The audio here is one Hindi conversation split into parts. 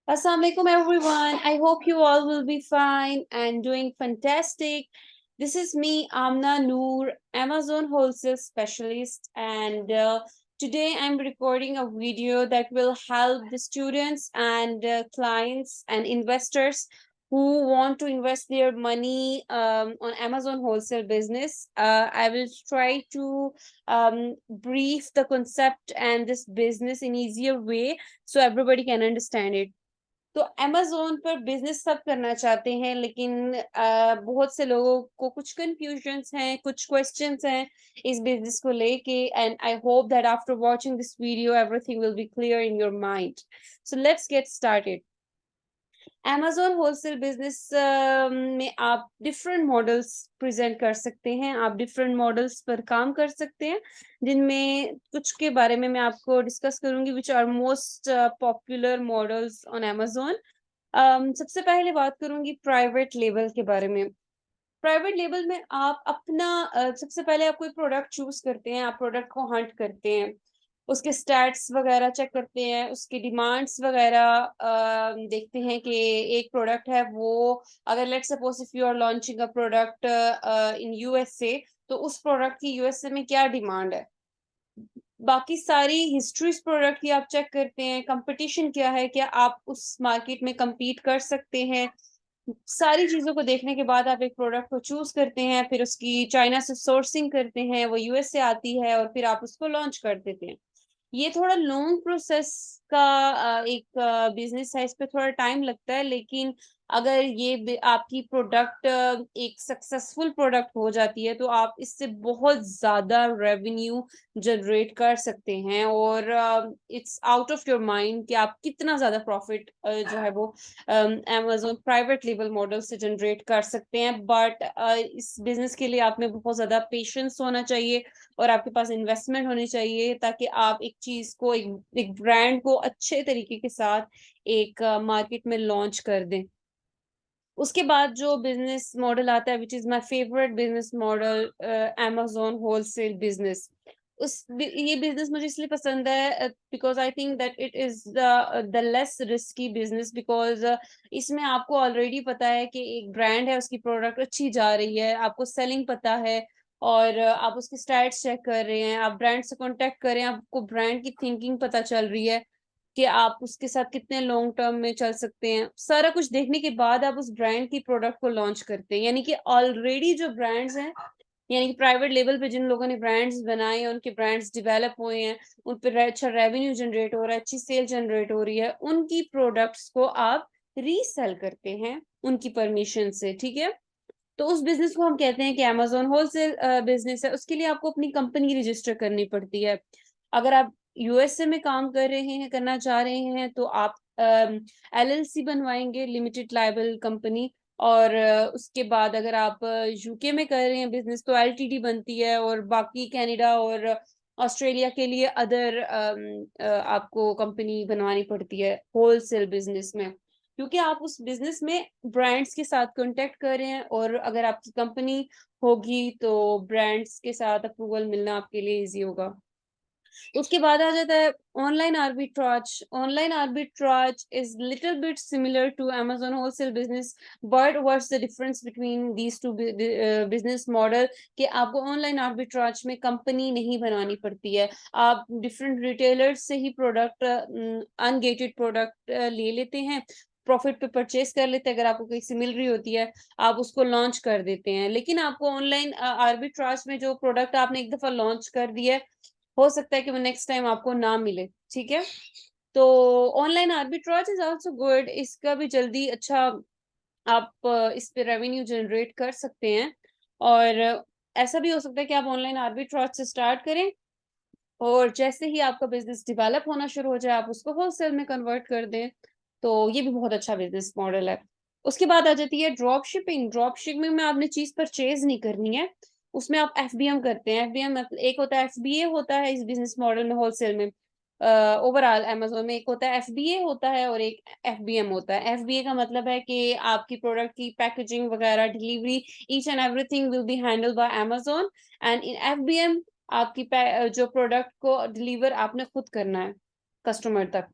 Assalamualaikum everyone. I hope you all will be fine and doing fantastic. This is me, Amna Noor, Amazon wholesale specialist, and today I'm recording a video that will help the students and clients and investors who want to invest their money on Amazon wholesale business. I will try to brief the concept and this business in easier way so everybody can understand it. तो अमेज़न पर बिज़नेस सब करना चाहते हैं लेकिन बहुत से लोगों को कुछ कन्फ्यूजन्स हैं, कुछ क्वेश्चन्स हैं इस बिज़नेस को लेके and I hope that after watching this video everything will be clear in your mind. So let's get started. Amazon wholesale business में आप डिफरेंट मॉडल्स प्रेज़ेंट कर सकते हैं, आप डिफरेंट मॉडल्स पर काम कर सकते हैं, जिनमें कुछ के बारे में मैं आपको डिस्कस करूँगी which are most popular models on Amazon. सबसे पहले बात करूँगी प्राइवेट लेबल के बारे में। प्राइवेट लेबल में आप अपना सबसे पहले आप कोई प्रोडक्ट चूज़ करते हैं, आप प्रोडक्ट को हंट करते हैं, उसके स्टैट्स वगैरह चेक करते हैं, उसकी डिमांड्स वगैरह देखते हैं कि एक प्रोडक्ट है वो अगर let's suppose if you are launching a product in USA तो उस प्रोडक्ट की यूएसए में क्या डिमांड है। बाकी सारी हिस्ट्री इस प्रोडक्ट की आप चेक करते हैं, कंपटीशन क्या है, क्या आप उस मार्केट में कम्पीट कर सकते हैं। सारी चीज़ों को देखने के बाद आप एक प्रोडक्ट को चूज़ करते हैं, फिर उसकी चाइना से सोर्सिंग करते हैं, वो यूएस से आती है और फिर आप उसको लॉन्च कर देते हैं। ये थोड़ा लॉन्ग प्रोसेस का एक बिज़नेस है, इस पे थोड़ा टाइम लगता है, लेकिन अगर ये आपकी प्रोडक्ट एक सक्सेसफुल प्रोडक्ट हो जाती है, तो आप इससे बहुत ज़्यादा रेवेन्यू जनरेट कर सकते हैं और it's out of your mind कि आप कितना ज़्यादा प्रॉफिट जो है वो अमेज़न प्राइवेट लेबल मॉडल से जनरेट कर सकते हैं। बट इस बिज़नेस के लिए आप में बहुत ज़्यादा पेशेंस होना चाहिए और आपके पास इन्वेस्टमेंट होनी चाहिए ताकि आप एक चीज़ को एक ब्रांड को अच्छे तरीके के साथ एक मार्केट में लॉन्च कर दें। उसके बाद जो बिज़नेस मॉडल आता है which is my favourite business model Amazon wholesale business. ये बिज़नेस मुझे इसलिए पसंद है because I think that it is the less risky business because इसमें आपको ऑलरेडी पता है कि एक ब्रांड है, उसकी प्रोडक्ट अच्छी जा रही है, आपको सेलिंग पता है और आप उसके स्टैट्स चेक कर रहे हैं, आप ब्रांड से कॉन्टैक्ट कर रहे हैं, आपको ब्रांड की थिंकिंग पता चल रही है। कि आप उसके साथ कितने लॉन्ग टर्म में चल सकते हैं। सारा कुछ देखने के बाद आप उस ब्रांड की प्रोडक्ट को लॉन्च करते हैं। यानी कि ऑलरेडी जो ब्रांड्स हैं, यानी कि प्राइवेट लेवल पे जिन लोगों ने ब्रांड्स बनाए हैं, उनके ब्रांड्स डेवलप हुए हैं, उन पे अच्छा रेवेन्यू जनरेट हो रहा है, अच्छी सेल जनरेट हो रही है, उनकी प्रोडक्ट्स को आप रीसेल करते हैं, उनकी परमिशन से, ठीक है? तो उस बिज़नेस को हम कहते हैं कि अमेज़न होलसेल बिज़नेस है, उसके लिए आपको अपनी कंपनी रजिस्टर करनी पड़ती है। अगर आप यूएसए में काम कर रहे हैं, करना चाह रहे हैं, तो आप एलएलसी बनवाएँगे, लिमिटेड लायबल कंपनी और उसके बाद अगर आप यूके में कर रहे हैं बिज़नेस तो एलटीडी बनती है और बाकी कनाडा और ऑस्ट्रेलिया के लिए अदर आपको कंपनी बनवानी पड़ती है होलसेल बिज़नेस में। क्योंकि आप उस बिज़नेस में ब्रांड्स के साथ कॉन्टैक्ट कर रहे हैं और अगर आपकी कंपनी होगी तो ब्रांड्स के साथ अप्रूवल मिलना आपके लिए ईज़ी होगा। उसके बाद आ जाता है online arbitrage. Online arbitrage is little bit similar to Amazon wholesale business but what's the difference between these two business model कि आपको ऑनलाइन आर्बिट्राज में कंपनी नहीं बनानी पड़ती है। आप डिफरेंट रिटेलर्स से ही प्रोडक्ट अनगेटेड प्रोडक्ट ले लेते हैं, प्रॉफिट पे परचेज़ कर लेते हैं, अगर आपको कहीं से मिल रही होती है, आप उसको लॉन्च कर देते हैं। लेकिन आपको ऑनलाइन आर्बिट्राज में जो प्रोडक्ट आपने एक दफ़ा लॉन्च कर दिया है, हो सकता है कि वो नेक्स्ट टाइम आपको ना मिले, ठीक है? तो online arbitrage is also good इसका भी जल्दी अच्छा आप इस पे रेवेन्यू जनरेट कर सकते हैं और ऐसा भी हो सकता है कि आप ऑनलाइन आर्बिट्राज से स्टार्ट करें और जैसे ही आपका बिज़नेस डेवलप होना शुरू हो जाए, आप उसको होलसेल में कन्वर्ट कर दें, तो ये भी बहुत अच्छा बिज़नेस मॉडल है। उसके बाद आ जाती है ड्रॉप शिपिंग। ड्रॉप शिपिंग में आपने चीज़ परचेज़ नहीं करनी है, उसमें आप एफबीएम करते हैं। एफबीएम मतलब एक होता है एफबीए होता है इस बिज़नेस मॉडल में होलसेल में। ओवरऑल अमेज़न में एक होता है एफबीए होता है और एक एफबीएम होता है। एफबीए का मतलब है कि आपकी प्रोडक्ट की पैकेजिंग वगैरह, delivery, each and everything will be handled by Amazon and in FBM आपकी जो प्रोडक्ट को डिलीवर आपने खुद करना है कस्टमर तक।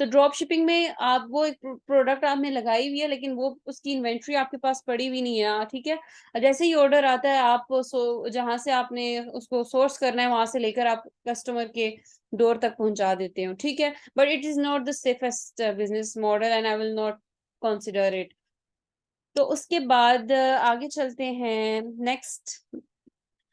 तो ड्रॉप शिपिंग में आप वो एक प्रोडक्ट आपने लगाई हुई है, लेकिन वो उसकी इन्वेंट्री आपके पास पड़ी हुई नहीं है, ठीक है। जैसे ही ऑर्डर आता है, आप जहाँ से आपने उसको सोर्स करना है वहां से लेकर आप कस्टमर के डोर तक पहुंचा देते हो, ठीक है। But it is not the safest business model and I will not consider it. तो उसके बाद आगे चलते हैं नेक्स्ट,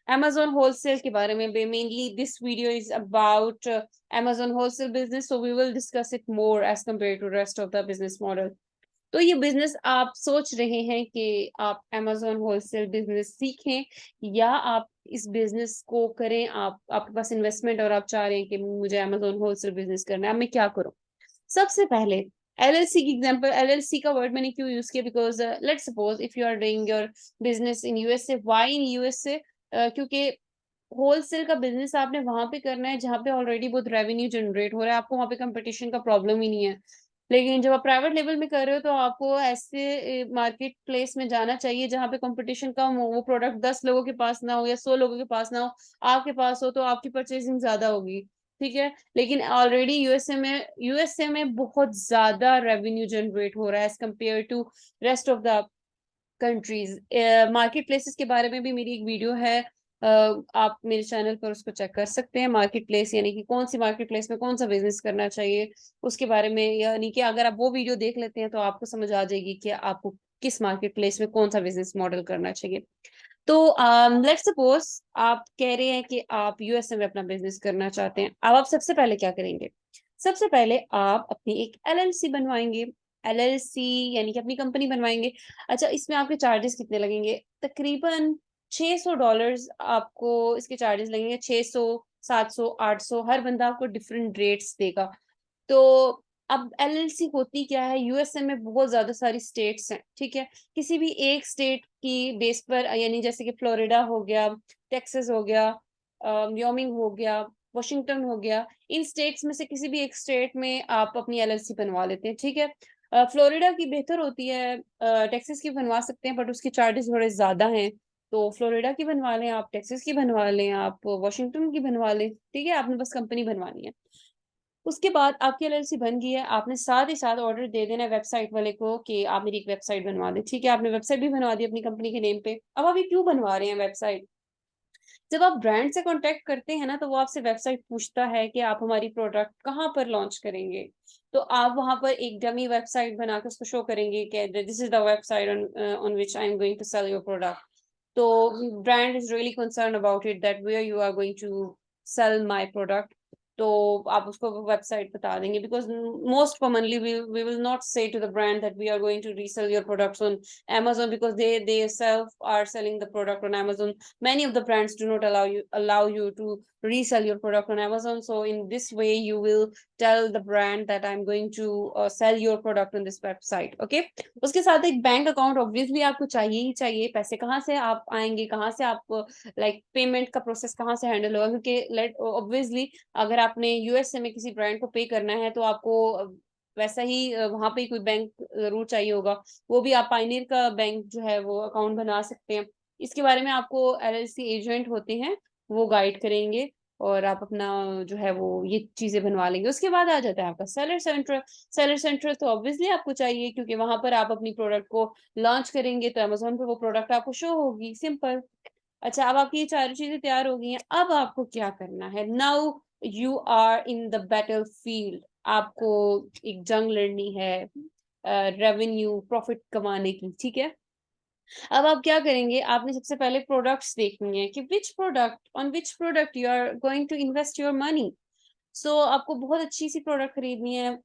Amazon wholesale के बारे में। Mainly this video is about Amazon wholesale business, so we will discuss it more as compared to rest of the business model. तो ये बिजनेस आप सोच रहे हैं कि आप Amazon wholesale बिजनेस सीखें या आप इस बिजनेस को करें, आप आपके पास इन्वेस्टमेंट और आप चाह रहे हैं कि मुझे Amazon wholesale बिजनेस करना है, अब मैं क्या करूं। सबसे पहले LLC की एग्जांपल, LLC का वर्ड मैंने क्यों यूज किया, because let's suppose if you are doing your business in USA. Why in USA? क्योंकि होलसेल का बिजनेस आपने वहां पे करना है जहाँ पे ऑलरेडी बहुत रेवेन्यू जनरेट हो रहा है, आपको वहां पे कंपटीशन का प्रॉब्लम ही नहीं है। लेकिन जब आप प्राइवेट लेवल में कर रहे हो तो आपको ऐसे मार्केट प्लेस में जाना चाहिए जहाँ पे कंपटीशन कम हो, वो प्रोडक्ट 10 लोगों के पास ना हो या 100 लोगों के पास ना हो, आपके पास हो तो आपकी परचेसिंग ज्यादा होगी, ठीक है। लेकिन ऑलरेडी यूएसए में बहुत ज्यादा रेवेन्यू जनरेट हो रहा है as compare to rest of the countries. Market places के बारे में भी मेरी एक वीडियो है, आप मेरे चैनल पर उसको चेक कर सकते हैं। मार्केट प्लेस यानी कि कौन सी मार्केट प्लेस में कौन सा बिजनेस करना चाहिए उसके बारे में, यानी कि अगर आप वो वीडियो देख लेते हैं तो आपको समझ आ जाएगी कि आपको किस मार्केट प्लेस में कौन सा बिजनेस मॉडल करना चाहिए। तो लेट्स सपोज आप कह रहे हैं कि आप यूएसए में अपना बिजनेस करना चाहते हैं। अब आप सबसे पहले क्या करेंगे? सबसे पहले आप अपनी एक एलएलसी बनवाएंगे। एलएलसी यानी कि अपनी कंपनी बनवाएंगे। अच्छा, इसमें आपके चार्जेस कितने लगेंगे? तकरीबन $600 आपको इसके चार्जेस लगेंगे। 600, 700, 800, हर बंदा आपको डिफरेंट रेट्स देगा। तो अब एलएलसी होती क्या है? यूएसए में बहुत ज्यादा सारी स्टेट्स हैं, ठीक है। किसी भी एक स्टेट की बेस पर, यानी जैसे कि फ्लोरिडा हो गया, टेक्सास हो गया, व्योमिंग हो गया, वॉशिंगटन हो गया, इन स्टेट्स में से किसी भी एक स्टेट में आप अपनी एलएलसी बनवा लेते हैं, ठीक है। फ्लोरिडा की बेहतर होती है, टेक्सास की बनवा सकते हैं बट उसके चार्जेस थोड़े ज्यादा हैं। तो फ्लोरिडा की बनवा लें आप, टेक्सास की बनवा लें आप, वॉशिंगटन की बनवा लें, ठीक है। आपने बस कंपनी बनवानी है। उसके बाद आपकी एलएलसी बन गई है, आपने साथ ही साथ ऑर्डर दे देना वेबसाइट वाले को कि आप मेरी एक वेबसाइट बनवा दें, ठीक है। आपने वेबसाइट भी बनवा दी अपनी कंपनी के नेम पे। अब आप ये क्यों बनवा रहे हैं वेबसाइट? जब आप ब्रांड से कांटेक्ट करते हैं ना, तो वो आपसे वेबसाइट पूछता है कि आप हमारी प्रोडक्ट कहाँ पर लॉन्च करेंगे। तो आप वहां पर एक डमी वेबसाइट बना के उसको शो करेंगे कि this is the website on which I am going to sell your product. तो brand is really concern about it that where you are going to sell my product. तो आप उसको वेबसाइट बता देंगे, because most commonly we will not say to the brand that we are going to resell your products on Amazon, because they self are selling the product on Amazon. Many of the brands do not allow you to resell your product on Amazon. So in this way you will tell the brand that I'm going to sell your product on this website. Okay. उसके साथ एक बैंक अकाउंट ऑब्वियसली आपको चाहिए ही चाहिए। पैसे कहाँ से आप आएंगे, कहाँ से आप लाइक पेमेंट का प्रोसेस कहाँ से हैंडल होगा? क्योंकि लेट ऑब्वियसली अगर आपने यूएसए में किसी ब्रांड को पे करना है तो आपको वैसा ही वहां पे कोई बैंक जरूर चाहिए होगा। वो भी आप पाइनियर का बैंक जो है वो अकाउंट बना सकते हैं। इसके बारे में आपको एलएलसी एजेंट होते हैं, वो गाइड करेंगे और आप अपना जो है वो ये चीजें बनवा लेंगे। उसके बाद आ जाता है आपका सेलर सेंटर। सेलर सेंटर तो ऑब्वियसली आपको चाहिए, क्योंकि वहां पर आप अपनी प्रोडक्ट को लॉन्च करेंगे तो अमेजोन पे वो प्रोडक्ट आपको शो होगी, सिंपल। अच्छा, अब आपकी ये चारों चीजें तैयार हो गई हैं। अब आपको क्या करना है? Now you are in the battle field. आपको एक जंग लड़नी है रेवेन्यू प्रॉफिट कमाने की, ठीक है। अब आप क्या करेंगे? आपने सबसे पहले प्रोडक्ट्स देखनी है कि which product you are going to invest your money. So आपको बहुत अच्छी सी प्रोडक्ट खरीदनी है।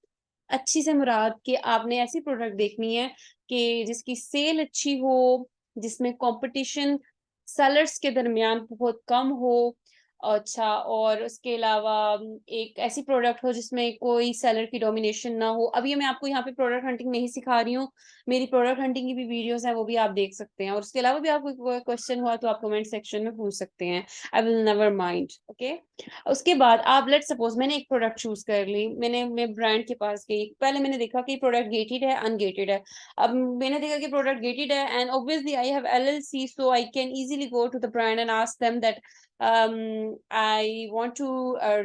अच्छी से मुराद कि आपने ऐसी प्रोडक्ट देखनी है कि जिसकी सेल अच्छी हो, जिसमें कंपटीशन सेलर्स के दरमियान बहुत कम हो। अच्छा, और उसके अलावा एक ऐसी प्रोडक्ट हो जिसमें कोई सेलर की डोमिनेशन ना हो। अभी मैं आपको यहाँ पे प्रोडक्ट हंटिंग नहीं सिखा रही हूँ, मेरी प्रोडक्ट हंटिंग की भी वीडियोस हैं, वो भी आप देख सकते हैं। और उसके अलावा भी आपको कोई क्वेश्चन हुआ तो आप कमेंट सेक्शन में पूछ सकते हैं। I will never mind. Okay. उसके बाद आप लेट सपोज मैंने एक प्रोडक्ट चूज कर ली, मैं ब्रांड के पास गई। पहले मैंने देखा कि प्रोडक्ट गेटेड है अनगेटेड है। अब मैंने देखा कि प्रोडक्ट गेटेड है and obviously I have LLC, so I can easily go to the brand and ask them that I want to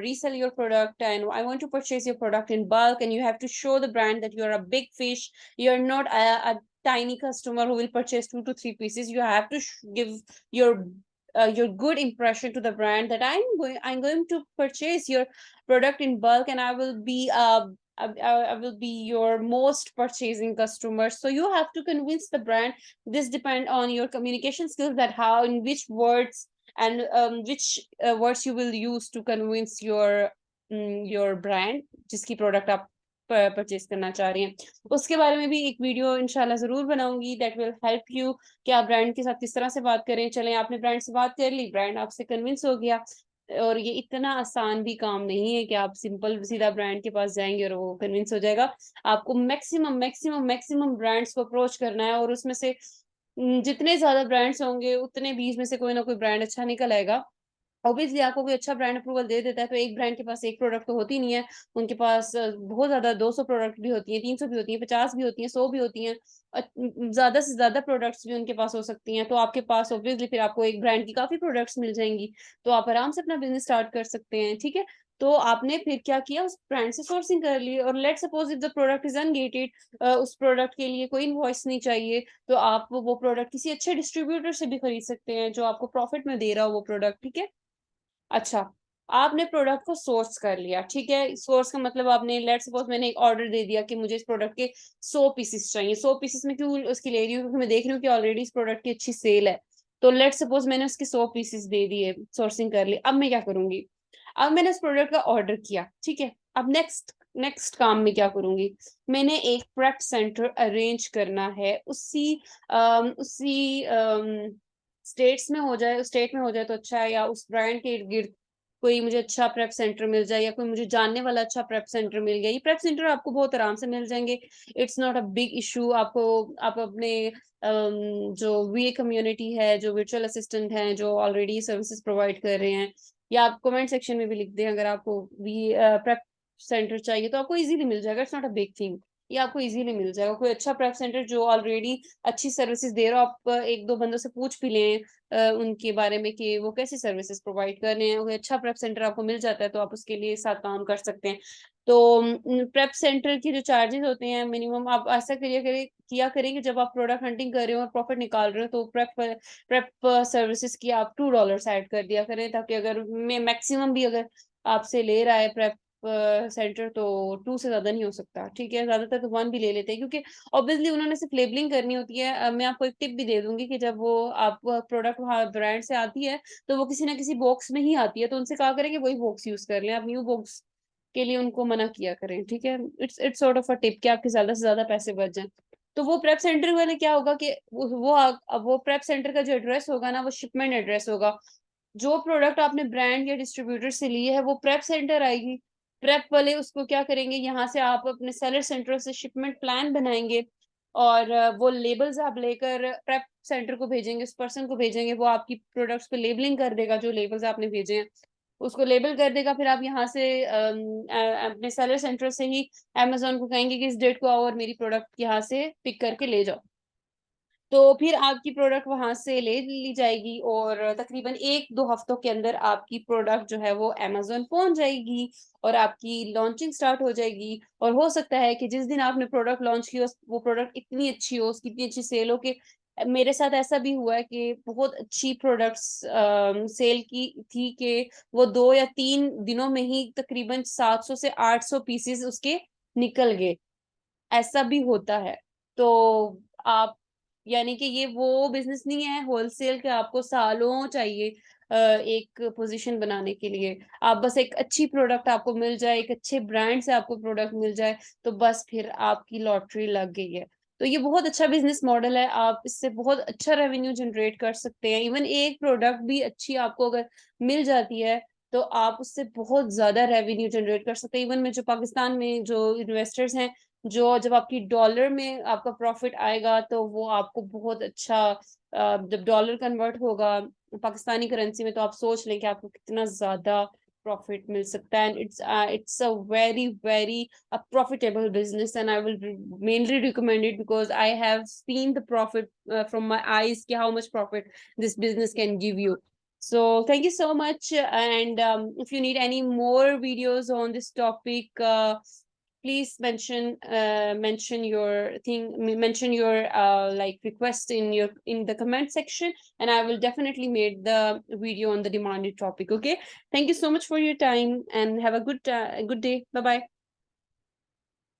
resell your product and I want to purchase your product in bulk, and you have to show the brand that you're a big fish. You're not a tiny customer who will purchase 2 to 3 pieces. You have to give your good impression to the brand that I'm going to purchase your product in bulk, and I will be I will be your most purchasing customer. So you have to convince the brand. This depend on your communication skills, that how, in which words and which words you will use to convince your brand जिसकी प्रोडक्ट आप परचेज करना चाह रही हैं. उसके बारे में भी एक वीडियो इंशाल्लाह जरूर बनाऊंगी दैट विल हेल्प यू कि आप ब्रांड के साथ किस तरह से बात करें. चलें, आपने ब्रांड से बात कर ली, ब्रांड आपसे कन्विंस हो गया, और ये इतना आसान भी काम नहीं है कि आप सिंपल सीधा ब्रांड के पास जाएंगे और वो कन्विंस हो जाएगा. आपको मैक्सिमम मैक्सिमम मैक्सिमम ब्रांड्स को अप्रोच करना है, और उसमें से जितने ज्यादा ब्रांड्स होंगे उतने 20 में से कोई ना कोई ब्रांड अच्छा निकल आएगा. ऑब्वियसली आपको कोई अच्छा ब्रांड अप्रूवल दे देता है तो एक ब्रांड के पास एक प्रोडक्ट तो होती नहीं है, उनके पास बहुत ज्यादा 200 प्रोडक्ट भी होती है, 300 भी होती है, 50 भी होती है, 100 भी होती हैं, ज्यादा से ज्यादा प्रोडक्ट्स भी उनके पास हो सकती हैं. तो आपके पास ऑब्वियसली फिर आपको एक ब्रांड की काफी प्रोडक्ट्स मिल जाएंगी, तो आप आराम से अपना बिजनेस स्टार्ट कर सकते हैं. ठीक है, तो आपने फिर क्या किया, उस ब्रांड से सोर्सिंग कर ली, और let suppose if the product is ungated, उस प्रोडक्ट के लिए कोई इनवॉइस नहीं चाहिए, तो आप वो प्रोडक्ट किसी अच्छे डिस्ट्रीब्यूटर से भी खरीद सकते हैं जो आपको प्रॉफिट में दे रहा हो वो प्रोडक्ट. ठीक है, अच्छा, आपने प्रोडक्ट को सोर्स कर लिया. ठीक है, सोर्स का मतलब आपने, लेट सपोज मैंने एक ऑर्डर दे दिया कि मुझे इस प्रोडक्ट के 100 पीसेस चाहिए. 100 पीसेस में क्यों उसकी ले रही हूँ, क्योंकि मैं देख रही हूँ कि ऑलरेडी इस प्रोडक्ट की अच्छी सेल है. तो लेट सपोज मैंने उसके 100 पीसेस दे दिए, सोर्सिंग कर ली. अब मैं क्या करूंगी, अब मैंने उस प्रोडक्ट का ऑर्डर किया. ठीक है, अब नेक्स्ट नेक्स्ट काम में क्या करूंगी, मैंने एक प्रेप सेंटर अरेंज करना है. उसी स्टेट्स में हो जाए, स्टेट में हो जाए तो अच्छा है, या उस ब्रांड के इर्द गिर्द कोई मुझे अच्छा प्रेप सेंटर मिल जाए, या कोई मुझे जानने वाला अच्छा प्रेप सेंटर मिल गया. ये प्रेप सेंटर आपको बहुत आराम से मिल जाएंगे, it's not a big issue. आपको आप अपने जो वीए कम्युनिटी है, जो वर्चुअल असिस्टेंट हैं, जो ऑलरेडी सर्विसेज प्रोवाइड कर रहे हैं, या आप कमेंट सेक्शन में भी लिख दें अगर आपको वी प्रेप सेंटर चाहिए, तो आपको इजीली मिल जाएगा. It's not a big thing, ये आपको इजीली मिल जाएगा. कोई अच्छा प्रेप सेंटर जो ऑलरेडी अच्छी सर्विसेज दे रहा हो, आप एक दो बंदों से पूछ भी लें उनके बारे में कि वो कैसी सर्विसेज प्रोवाइड कर रहे हैं. कोई अच्छा प्रेप सेंटर आपको मिल जाता है तो आप उसके लिए साथ काम कर सकते हैं. तो प्रेप सेंटर की जो चार्जेस होते हैं मिनिमम, आप ऐसा किया करें कि जब आप प्रोडक्ट हंटिंग कर रहे हो और प्रॉफिट निकाल रहे हो, तो प्रेप सर्विसेज की आप $2 ऐड कर दिया करें, ताकि अगर मैं मैक्सिमम भी अगर आपसे ले रहा है प्रेप सेंटर, तो 2 से ज्यादा नहीं हो सकता. ठीक है, ज्यादातर तो 1 भी ले लेते हैं, क्योंकि ऑब्वियसली उन्होंने सिर्फ लेबलिंग करनी होती है. मैं आपको एक टिप भी दे दूंगी कि जब वो आप प्रोडक्ट वहाँ ब्रांड से आती है, तो वो किसी ना किसी बॉक्स में ही आती है, तो उनसे कहा करें कि वही बॉक्स यूज कर लें. आप न्यू बॉक्स के लिए उनको मना किया करें. ठीक है, it's sort of a tip कि आपके ज्यादा से ज्यादा पैसे बच जाएं. तो वो प्रेप सेंटर वाले क्या होगा कि वो प्रेप सेंटर का जो एड्रेस होगा ना, वो शिपमेंट एड्रेस होगा. जो प्रोडक्ट आपने ब्रांड या डिस्ट्रीब्यूटर से लिए है वो प्रेप सेंटर आएगी. प्रेप वाले उसको क्या करेंगे, यहाँ से आप अपने सेलर सेंटर से शिपमेंट प्लान बनाएंगे, और वो लेबल्स आप लेकर प्रेप सेंटर को भेजेंगे, उस पर्सन को भेजेंगे, वो आपकी प्रोडक्ट्स पे लेबलिंग कर देगा. जो लेबल्स आपने भेजे हैं उसको लेबल कर देगा. फिर आप यहाँ से अपने सेलर सेंटर से ही अमेजोन को कहेंगे कि इस डेट को आओ और मेरी प्रोडक्ट यहाँ से पिक करके ले जाओ. तो फिर आपकी प्रोडक्ट वहां से ले ली जाएगी, और तकरीबन 1-2 हफ्तों के अंदर आपकी प्रोडक्ट जो है वो अमेजोन पहुंच जाएगी, और आपकी लॉन्चिंग स्टार्ट हो जाएगी. और हो सकता है कि जिस दिन आपने प्रोडक्ट लॉन्च की वो प्रोडक्ट इतनी अच्छी हो, उसकी इतनी अच्छी सेल हो कि मेरे साथ ऐसा भी हुआ है कि बहुत अच्छी प्रोडक्ट्स सेल की थी कि वो 2 या 3 दिनों में ही तकरीबन 700 से 800 पीसेस उसके निकल गए. ऐसा भी होता है. तो आप, यानी कि ये वो बिजनेस नहीं है होलसेल के, आपको सालों चाहिए एक पोजीशन बनाने के लिए. आप बस एक अच्छी प्रोडक्ट आपको मिल जाए, एक अच्छे ब्रांड से आपको प्रोडक्ट मिल जाए, तो बस फिर आपकी लॉटरी लग गई है. तो ये बहुत अच्छा बिजनेस मॉडल है, आप इससे बहुत अच्छा रेवेन्यू जनरेट कर सकते हैं. इवन एक प्रोडक्ट भी अच्छी आपको अगर मिल जाती है, तो आप उससे बहुत ज्यादा रेवेन्यू जनरेट कर सकते हैं. इवन में जो पाकिस्तान में जो इन्वेस्टर्स हैं, जो जब आपकी डॉलर में आपका प्रॉफिट आएगा, तो वो आपको बहुत अच्छा जब डॉलर कन्वर्ट होगा पाकिस्तानी करेंसी में, तो आप सोच लें कि आपको कितना ज्यादा प्रॉफिट मिल सकता है. And it's a very very a profitable business, and I will mainly recommend it because I have seen the profit from my eyes कि how much profit this business can give you. So thank you so much. And if you need any more videos on this topic, please mention your mention your like request in your in the comment section, and I will definitely make the video on the demanded topic. Okay. Thank you so much for your time, and have a good day. Bye bye.